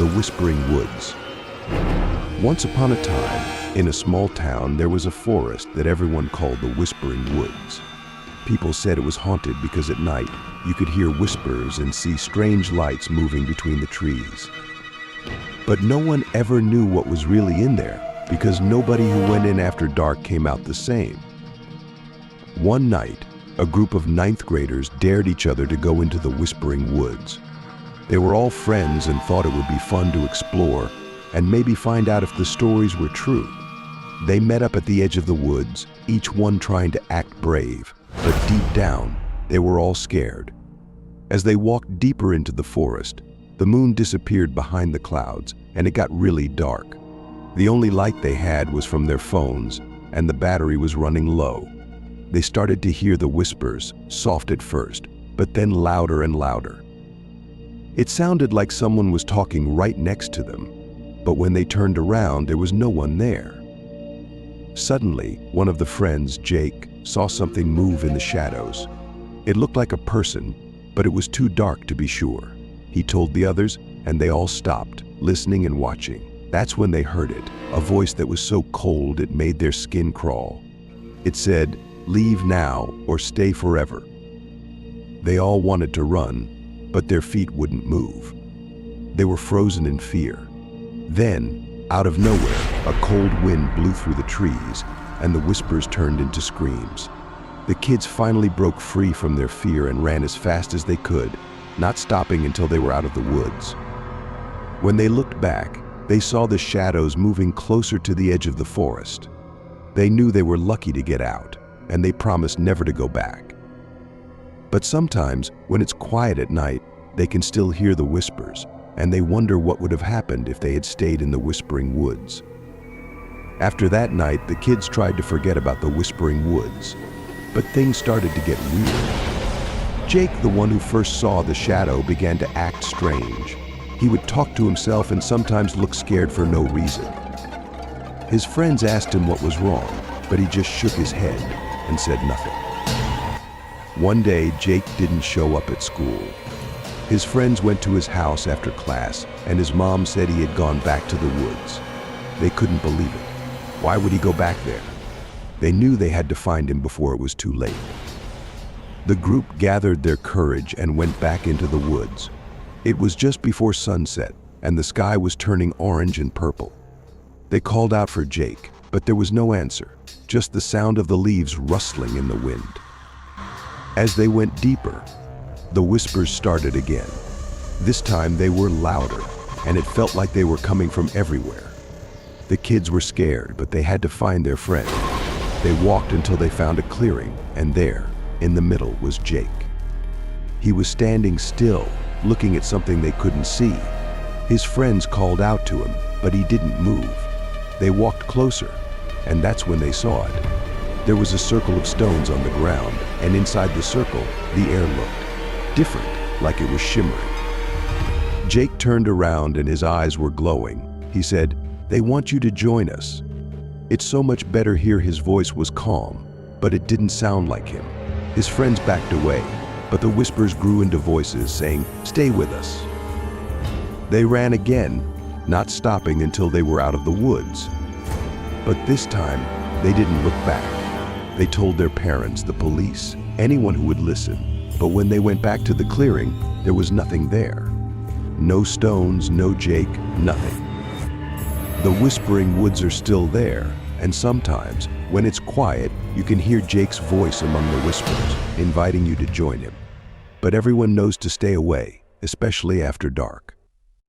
the Whispering Woods. Once upon a time, in a small town, there was a forest that everyone called the Whispering Woods. People said it was haunted because at night you could hear whispers and see strange lights moving between the trees. But no one ever knew what was really in there because nobody who went in after dark came out the same. One night, a group of ninth graders dared each other to go into the Whispering Woods. They were all friends and thought it would be fun to explore and maybe find out if the stories were true. They met up at the edge of the woods, each one trying to act brave, but deep down, they were all scared. As they walked deeper into the forest, the moon disappeared behind the clouds and it got really dark. The only light they had was from their phones and the battery was running low. They started to hear the whispers, soft at first, but then louder and louder. It sounded like someone was talking right next to them, but when they turned around, there was no one there. Suddenly, one of the friends, Jake, saw something move in the shadows. It looked like a person, but it was too dark to be sure. He told the others, and they all stopped, listening and watching. That's when they heard it, a voice that was so cold it made their skin crawl. It said, "Leave now or stay forever." They all wanted to run, but their feet wouldn't move. They were frozen in fear. Then, out of nowhere, a cold wind blew through the trees, and the whispers turned into screams. The kids finally broke free from their fear and ran as fast as they could, not stopping until they were out of the woods. When they looked back, they saw the shadows moving closer to the edge of the forest. They knew they were lucky to get out, and they promised never to go back. But sometimes, when it's quiet at night, they can still hear the whispers, and they wonder what would have happened if they had stayed in the Whispering Woods. After that night, the kids tried to forget about the Whispering Woods, but things started to get weird. Jake, the one who first saw the shadow, began to act strange. He would talk to himself and sometimes look scared for no reason. His friends asked him what was wrong, but he just shook his head and said nothing. One day, Jake didn't show up at school. His friends went to his house after class, and his mom said he had gone back to the woods. They couldn't believe it. Why would he go back there? They knew they had to find him before it was too late. The group gathered their courage and went back into the woods. It was just before sunset, and the sky was turning orange and purple. They called out for Jake, but there was no answer, just the sound of the leaves rustling in the wind. As they went deeper, the whispers started again. This time they were louder, and it felt like they were coming from everywhere. The kids were scared, but they had to find their friend. They walked until they found a clearing, and there, in the middle, was Jake. He was standing still, looking at something they couldn't see. His friends called out to him, but he didn't move. They walked closer, and that's when they saw it. There was a circle of stones on the ground, and inside the circle, the air looked different, like it was shimmering. Jake turned around and his eyes were glowing. He said, "They want you to join us." It's so much better here. His voice was calm, but it didn't sound like him. His friends backed away, but the whispers grew into voices saying, "Stay with us." They ran again, not stopping until they were out of the woods. But this time, they didn't look back. They told their parents, the police, anyone who would listen. But when they went back to the clearing, there was nothing there. No stones, no Jake, nothing. The Whispering Woods are still there, and sometimes, when it's quiet, you can hear Jake's voice among the whispers, inviting you to join him. But everyone knows to stay away, especially after dark.